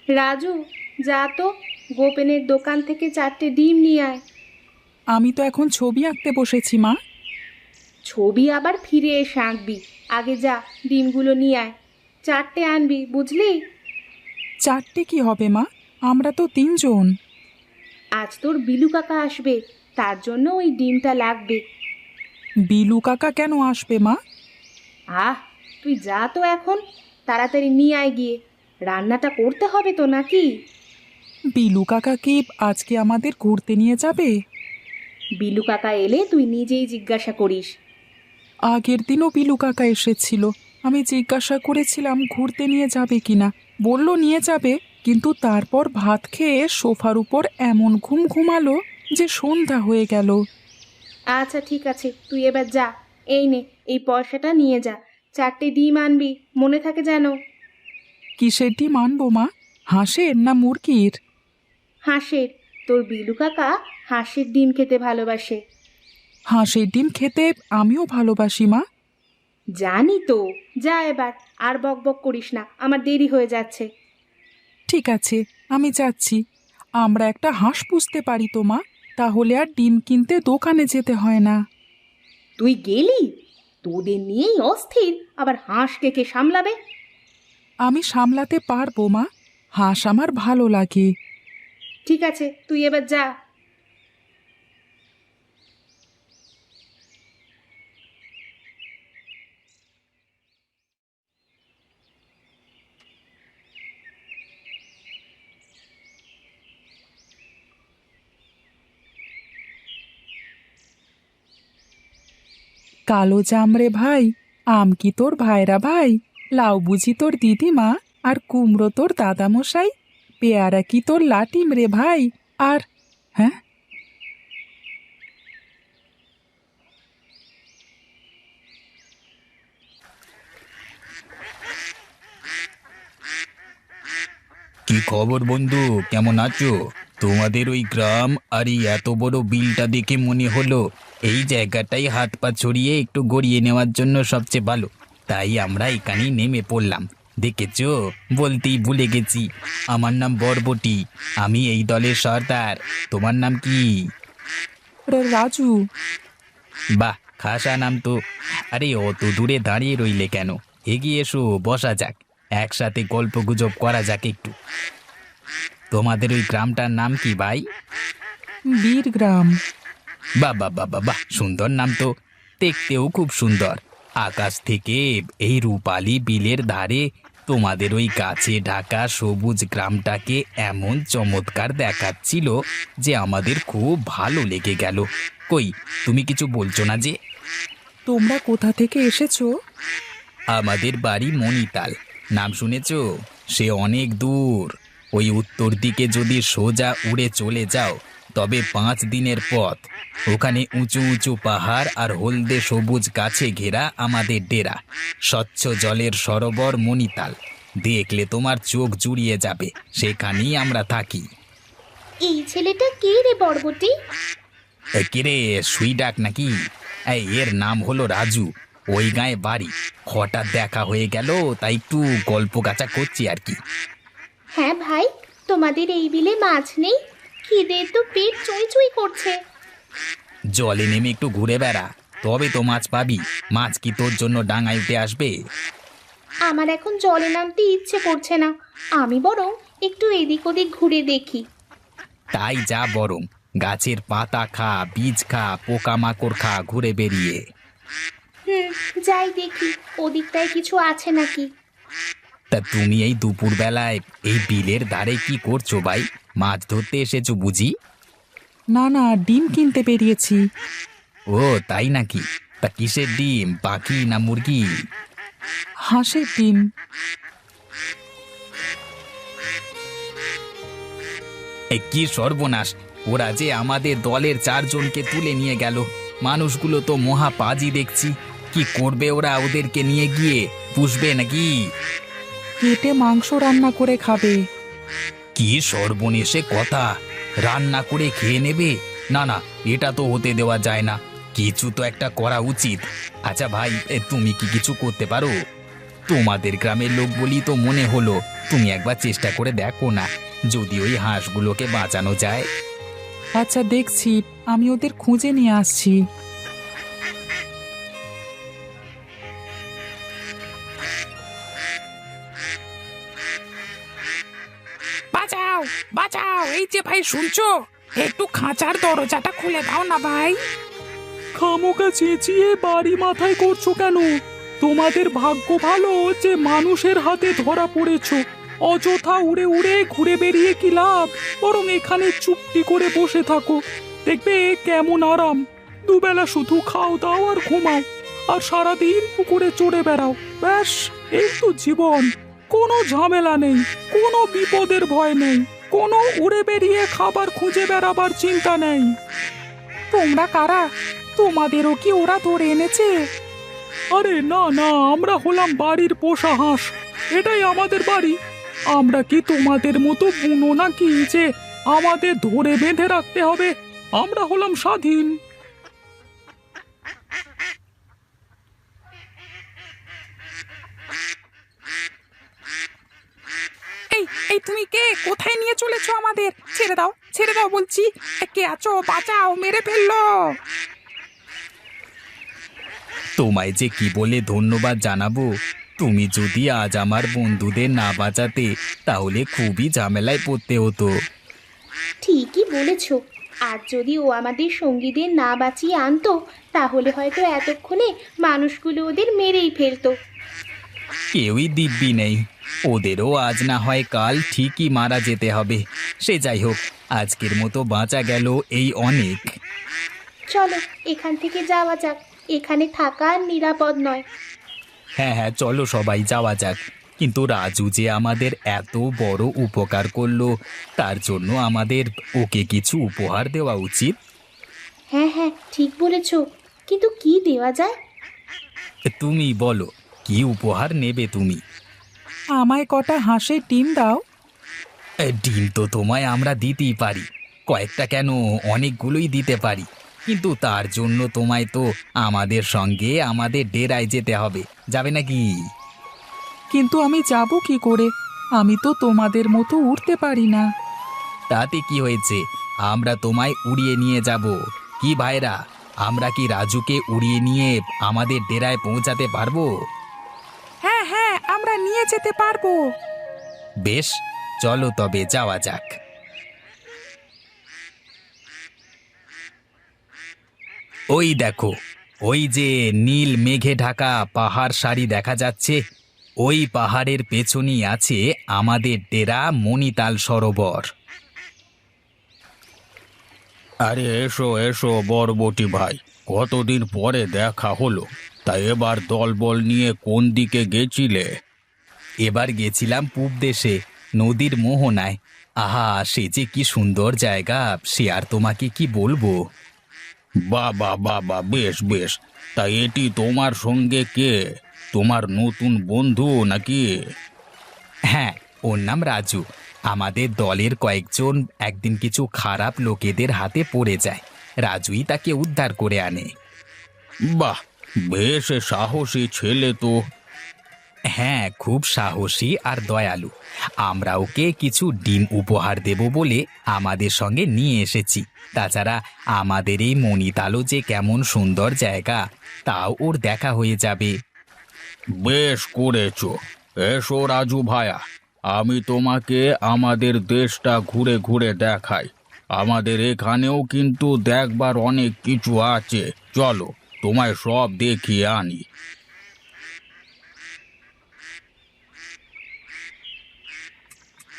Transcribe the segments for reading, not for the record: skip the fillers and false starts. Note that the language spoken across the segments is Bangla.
রাজু, যা তো গোপেনের দোকান থেকে 4টে ডিম নিয়ে আয়। আমি তো এখন ছবি আঁকতে বসেছি মা। ছবি আবার ফিরে এসে আঁকবি, আগে যা ডিমগুলো নিয়ে আয়। 4টে আনবি, বুঝলি? 4টে কি হবে মা? আমরা তো 3 জন। আজ তোর বিলু কাকা আসবে, তার জন্য ওই ডিমটা লাগবে। বিলু কাকা কেন আসবে মা? আহ, তুই যা তো এখন, তাড়াতাড়ি নিয়ে আয় গিয়ে। রান্নাটা করতে হবে তো নাকি? বিলু কাকা কি আজকে আমাদের ঘুরতে নিয়ে যাবে? বিলু কাকা এলে তুই নিজেই জিজ্ঞাসা করিস। আগের দিনও বিলু কাকা এসেছিল। আমি জিজ্ঞাসা করেছিলাম ঘুরতে নিয়ে যাবে কিনা। বলল নিয়ে যাবে, কিন্তু তারপর ভাত খেয়ে সোফার উপর এমন ঘুম ঘুমালো যে সন্ধ্যা হয়ে গেল। আচ্ছা ঠিক আছে, তুই এবার যা। এই নে, এই পয়সাটা নিয়ে যা। 4টে ডিম আনবি, মনে থাকে যেন। কিসের ডিম আনবো মা? হাঁসের না মুরগির? হাঁসের। তোর বিলু কাকা হাঁসের ডিম খেতে ভালোবাসে। হাঁসের ডিম খেতে আমিও ভালোবাসি মা। জানি তো। যা এবার, আর বক বক করিস না, আমার দেরি হয়ে যাচ্ছে। ঠিক আছে, আমি যাচ্ছি। আমরা একটা হাঁস পুষতে পারি তো মা, তাহলে আর ডিম কিনতে দোকানে যেতে হয় না। তুই গেলি? তোদের নিয়েই অস্থির, আবার হাঁসকে কে সামলাবে? আমি সামলাতে পারবো মা, হাঁস আমার ভালো লাগে। ঠিক আছে, তুই এবার যা। কালো জাম রে ভাই, আম কি তোর ভাইরা ভাই? লাউ বুঝি তোর দিদিমা, আর কুমড়ো তোর দাদামশাই? পেয়ারা কি তোর লাটিম রে ভাই? আর হ্যাঁ, কি খবর বন্ধু, কেমন আছো? তোমাদের ওই গ্রাম আর এই এত বড় বিলটা দেখে মনে হলো এই জায়গাটাই হাত পা ছড়িয়ে একটু গড়িয়ে নেওয়ার জন্য সবচেয়ে ভালো। তাই আমরা এখানেই নেমে পড়লাম। দেখেছো, বলতেই ভুলে গেছি, আমার নাম বরবটি। আমি এই দলের সর্দার। তোমার নাম কি? রাজু। বাহ, খাসা নাম তো। আরে অত দূরে দাঁড়িয়ে রইলে কেন? এগিয়ে এসো, বসা যাক, একসাথে গল্প গুজব করা যাক একটু। তোমাদের ওই গ্রামটার নাম কি ভাই? বীরগ্রাম। বাহ বাহ বাহ বাহ বাহ, সুন্দর নাম তো। দেখতেও খুব সুন্দর। আকাশ থেকে এই রূপালী বিলের ধারে তোমাদের ওই গাছে ঢাকা সবুজ গ্রামটাকে এমন চমৎকার দেখাচ্ছিল যে আমাদের খুব ভালো লেগে গেল। কই, তুমি কিছু বলছো না যে? তোমরা কোথা থেকে এসেছো? আমাদের বাড়ি মণিতাল, নাম শুনেছো? সে অনেক দূর। ওই উত্তর দিকে যদি সোজা উড়ে চলে যাও তবে 5 দিনের পথ। ওখানে উঁচু উঁচু পাহাড় আর হলদে সবুজ গাছে ঘেরা আমাদের ডেরা। স্বচ্ছ জলের সরোবর মণিতাল, দেখলে তোমার চোখ জুড়িয়ে যাবে। সেখানেই আমরা থাকি। এই ছেলেটা কে রে বরবটি? কিরে, সুই ডাক নাকি? এর নাম হলো রাজু। ওই গায়ে বাড়ি। হঠাৎ দেখা হয়ে গেল, তাই একটু গল্প গাছা করছি আর কি। হ্যাঁ ভাই, তোমাদের এই বিলে মাছ নেই? খিদে তো পেট চুই চুই করছে। জলে নেমে একটু ঘুরে বেড়া, তবে তো মাছ পাবি। মাছ কি তোর জন্য ডাঙায় উঠে আসবে? আমার এখন জলে নামতে ইচ্ছে করছে না, আমি বরং একটু এদিক ওদিক ঘুরে দেখি। তাই যা বরং, গাছের পাতা খা, বীজ খা, পোকামাকড় খা ঘুরে বেরিয়ে। হুম, যাই দেখি ওদিকটায় কিছু আছে নাকি। তা তুমি এই দুপুর বেলায় এই বিলের ধারে কি করছো ভাই? মাছ ধরতে এসেছো বুঝি? না না, ডিম কিনতে বেরিয়েছি। ও তাই নাকি? তা কিসের ডিম, পাখি না মুরগি? হাঁসের ডিম। কি সর্বনাশ! ওরা যে আমাদের দলের 4 জনকে তুলে নিয়ে গেল। মানুষগুলো তো মহা পাজি দেখছি। কি করবে ওরা ওদেরকে নিয়ে গিয়ে? পুষবে নাকি? কেটে মাংস রান্না করে খাবে। কি সর্বনেশে কথা! রান্না করে খেয়ে নেবে? না না, এটা তো হতে দেওয়া যায় না। কিছু তো একটা করা উচিত। আচ্ছা ভাই, তুমি কি কিছু করতে পারো? তোমাদের গ্রামের লোক বলি তো মনে হলো। তুমি একবার চেষ্টা করে দেখো না, যদি ওই হাঁসগুলোকে বাঁচানো যায়। আচ্ছা দেখছি, আমি ওদের খুঁজে নিয়ে আসছি। বাঁচাও বাঁচাও, এই যে ভাই শুনছো, একটু খাঁচার দরজাটা খুলে দাও না ভাই। খামোকা চেঁচিয়ে বাড়ি মাথায় করছো কেন? তোমাদের ভাগ্য ভালো যে মানুষের হাতে ধরা পড়েছো। অযথা উড়ে উড়ে ঘুরে বেরিয়ে কি লাভ? বরং এখানে চুপটি করে বসে থাকো, দেখবে কেমন আরাম। দুবেলা শুধু খাও দাও আর ঘুমাও, আর সারাদিন পুকুরে চড়ে বেড়াও। ব্যাস, এই তো জীবন। কোনো ঝামেলা নেই, কোনো বিপদের ভয় নেই, কোনো উড়ে বেরিয়ে খাবার খুঁজে বেড়াবার চিন্তা নেই। তোমরা কারা? তোমাদেরও কি ওরা ধরে এনেছে? আরে না না, আমরা হলাম বাড়ির পোষা হাঁস। এটাই আমাদের বাড়ি। আমরা কি তোমাদের মতো বুনো নাকি যে আমাদের ধরে বেঁধে রাখতে হবে? আমরা হলাম স্বাধীন। এই এই তুমি কে? কোথায় নিয়ে চলেছো আমাদের? ছেড়ে দাও বলছি। কে আছো? বাঁচাও, মেরে ফেললো। তোমায় যে কি বলে ধন্যবাদ জানাবো। তুমি যদি আজ আমার বন্ধুদের না বাঁচাতে, তাহলে খুবই ঝামেলায় পড়তে হতো। ঠিকই বলেছ। আর যদি ও আমাদের সঙ্গীদের না বাঁচিয়ে আনতো, তাহলে হয়তো এতক্ষণে মানুষগুলো ওদের মেরেই ফেলতো। কেউই দিব্যি নেই, ওদেরও আজ না হয় কাল ঠিকই মারা যেতে হবে। সে যাই হোক, আজকের মতো বাঁচা গেল এই অনেক। চলো এখান থেকে যাওয়া যাক, এখানে থাকা আর নিরাপদ নয়। হ্যাঁ হ্যাঁ, চলো সবাই যাওয়া যাক। কিন্তু রাজু যে আমাদের এত বড় উপকার করলো, তার জন্য আমাদের ওকে কিছু উপহার দেওয়া উচিত। হ্যাঁ হ্যাঁ, ঠিক বলেছ। কিন্তু কি দেওয়া যায়? তুমি বলো, কি উপহার নেবে তুমি? আমায় কটা হাঁসের ডিম দাও। ডিম তো তোমায় আমরা দিতেই পারি, কয়েকটা কেন, অনেকগুলোই দিতে পারি। কিন্তু তার জন্য তোমায় তো আমাদের সঙ্গে আমাদের ডেরায় যেতে হবে, যাবে নাকি? কিন্তু আমি যাব কি করে? আমি তো তোমাদের মতো উঠতে পারি না। তাতে কি হয়েছে, আমরা তোমায় উড়িয়ে নিয়ে যাব। কি ভাইরা, আমরা কি রাজুকে উড়িয়ে নিয়ে আমাদের ডেরায় পৌঁছাতে পারবো? হ্যাঁ হ্যাঁ, আমরা নিয়ে যেতে পারবো। বেশ, চলো তবে যাওয়া যাক। ওই দেখো, ওই যে নীল মেঘে ঢাকা পাহাড় সারি দেখা যাচ্ছে, ওই পাহাড়ের পেছনেই আছে আমাদের ডেরা মণিতাল সরোবর। আরে এসো এসো বরবটি ভাই, কতদিন পরে দেখা হলো। তা এবার দলবল নিয়ে কোন দিকে গেছিলে? এবার গেছিলাম পূব দেশে, নদীর মোহনায়। আহা, সে যে কি সুন্দর জায়গা, সে আর তোমাকে কি বলবো। বাবা বাবা, বেশ বেশ। তা এটি তোমার সঙ্গে কে? তোমার নতুন বন্ধু নাকি? হ্যাঁ, ওর নাম রাজু। আমাদের দলের কয়েকজন একদিন কিছু খারাপ লোকেদের হাতে পড়ে যায়, রাজুই তাকে উদ্ধার করে আনে। বাহ, বেশ সাহসী ছেলে তো। হ্যাঁ, খুব সাহসী আর দয়ালু। আমরা ওকে কিছু ডিম উপহার দেব বলে আমাদের সঙ্গে নিয়ে এসেছি। তাছাড়া আমাদের এই মণিতালও যে কেমন সুন্দর জায়গা, তাও ওর দেখা হয়ে যাবে। বেশ করেছো। এসো রাজু ভায়া, আমি তোমাকে আমাদের দেশটা ঘুরে ঘুরে দেখাই। আমাদের এখানেও কিন্তু দেখবার অনেক কিছু আছে, চলো তোমায় সব দেখিয়ে আনি।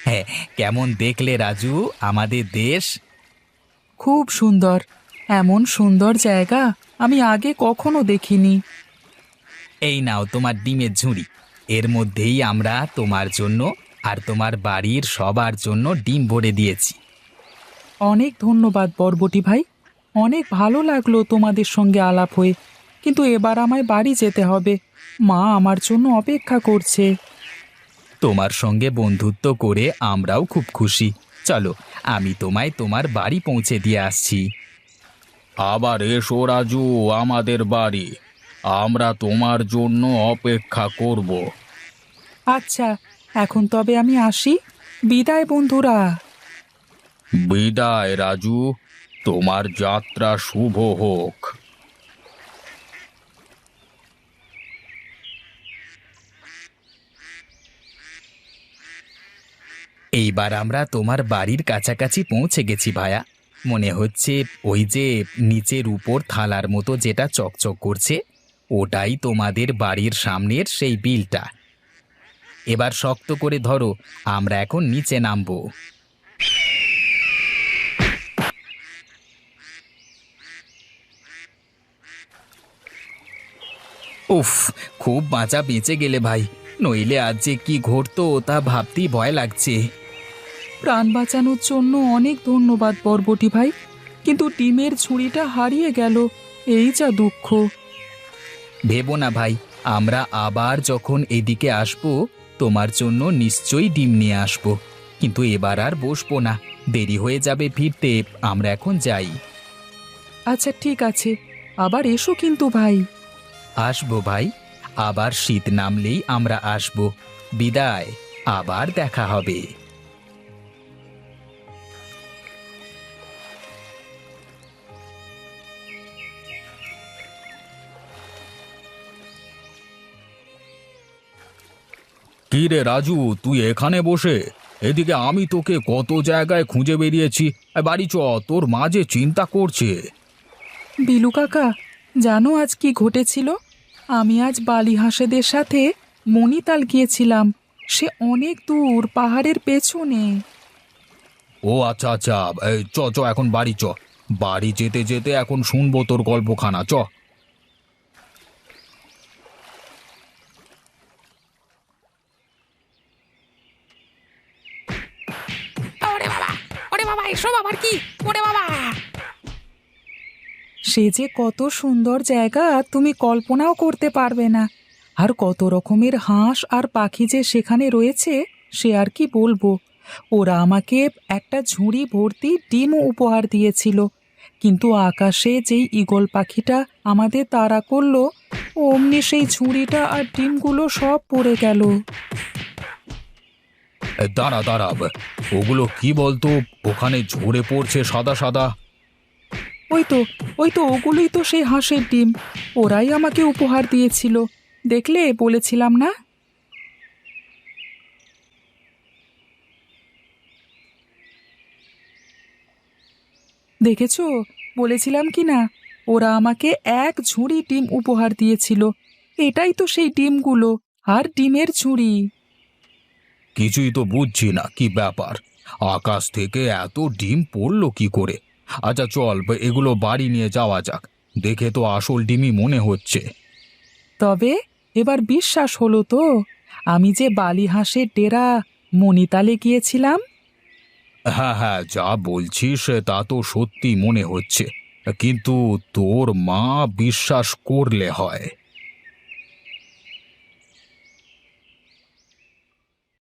হ্যাঁ, কেমন দেখলে রাজু আমাদের দেশ? খুব সুন্দর। এমন সুন্দর জায়গা আমি আগে কখনো দেখিনি। এই নাও তোমার ডিমের ঝুড়ি, এর মধ্যেই আমরা তোমার জন্য আর তোমার বাড়ির সবার জন্য ডিম ভরে দিয়েছি। অনেক ধন্যবাদ বরবটি ভাই, অনেক ভালো লাগলো তোমাদের সঙ্গে আলাপ হয়ে। কিন্তু এবার আমায় বাড়ি যেতে হবে, মা আমার জন্য অপেক্ষা করছে। তোমার সঙ্গে বন্ধুত্ব করে আমরাও খুব খুশি। চলো, আমি তোমায় তোমার বাড়ি পৌঁছে দিয়ে আসছি। আবার এসো রাজু আমাদের বাড়ি, আমরা তোমার জন্য অপেক্ষা করব। আচ্ছা, এখন তবে আমি আসি। বিদায় বন্ধুরা। বিদায় রাজু, তোমার যাত্রা শুভ হোক। এইবার আমরা তোমার বাড়ির কাছাকাছি পৌঁছে গেছি ভায়া। মনে হচ্ছে ওই যে নিচের উপর থালার মতো যেটা চকচক করছে, ওটাই তোমাদের বাড়ির সামনের সেই বিলটা। এবার শক্ত করে ধরো, আমরা এখন নিচে নামবো। উফ, খুব বাঁচা বেঁচে গেলে ভাই, নইলে আজ যে কি ঘটতো তা ভাবতেই ভয় লাগছে। প্রাণ বাঁচানোর জন্য অনেক ধন্যবাদ বরবটি ভাই, কিন্তু ডিমের ঝুড়িটা হারিয়ে গেল, এই যা দুঃখ। ভেবো না ভাই, আমরা আবার যখন এদিকে আসবো তোমার জন্য নিশ্চয়ই ডিম নিয়ে আসবো। কিন্তু এবার আর বসবো না, দেরি হয়ে যাবে ফিরতে। আমরা এখন যাই। আচ্ছা ঠিক আছে, আবার এসো কিন্তু ভাই। আসবো ভাই, আবার শীত নামলেই আমরা আসবো। বিদায়, আবার দেখা হবে। কি রে রাজু, তুই এখানে বসে? এদিকে আমি তোকে কত জায়গায় খুঁজে বেরিয়েছি। বাড়ি চ, তোর মা যে চিন্তা করছে। বিলু কাকা, জানো আজ কি ঘটেছিল? আমি আজ বালি হাঁসেদের সাথে মণিতাল গিয়েছিলাম। সে অনেক দূর, পাহাড়ের পেছনে। ও আচ্ছা আচ্ছা, এই চ চ, এখন বাড়ি চ। বাড়ি যেতে যেতে এখন শুনবো তোর গল্পখানা, চ। ওরে বাবা, ওরে বাবা, এসব আবার কি? ওরে বাবা! সে যে কত সুন্দর জায়গা তুমি কল্পনাও করতে পারবে না। আর কত রকমের হাঁস আর পাখি যে সেখানে রয়েছে সে আর কি বলবো। ওরা আমাকে একটা ঝুড়ি ভর্তি ডিমও উপহার দিয়েছিল, কিন্তু আকাশে যেই ঈগল পাখিটা আমাদের তাড়া করলো, অমনি সেই ঝুড়িটা আর ডিমগুলো সব পড়ে গেল। দাঁড়া দাঁড়া, ওগুলো কি বলতো ওখানে ঝরে পড়ছে সাদা সাদা? ওই তো, ওই তো, ওগুলোই তো সেই হাঁসের ডিম। ওরাই আমাকে উপহার দিয়েছিল, দেখলে বলেছিলাম না। দেখেছো, বলেছিলাম কি না? ওরা আমাকে এক ঝুড়ি ডিম উপহার দিয়েছিল। এটাই তো সেই ডিমগুলো, আর ডিমের ঝুড়ি। কিছুই তো বুঝছি না কি ব্যাপার, আকাশ থেকে এত ডিম পড়লো কি করে? আচ্ছা চল, এগুলো বাড়ি নিয়ে যাওয়া যাক। দেখে তো আসল ডিমই মনে হচ্ছে। তবে এবার বিশ্বাস হলো তো, আমি যে বালি হাঁসের ডেরা মণিতালে গিয়েছিলাম। হ্যাঁ হ্যাঁ, যা বলছিস তা তো সত্যি মনে হচ্ছে, কিন্তু তোর মা বিশ্বাস করলে হয়।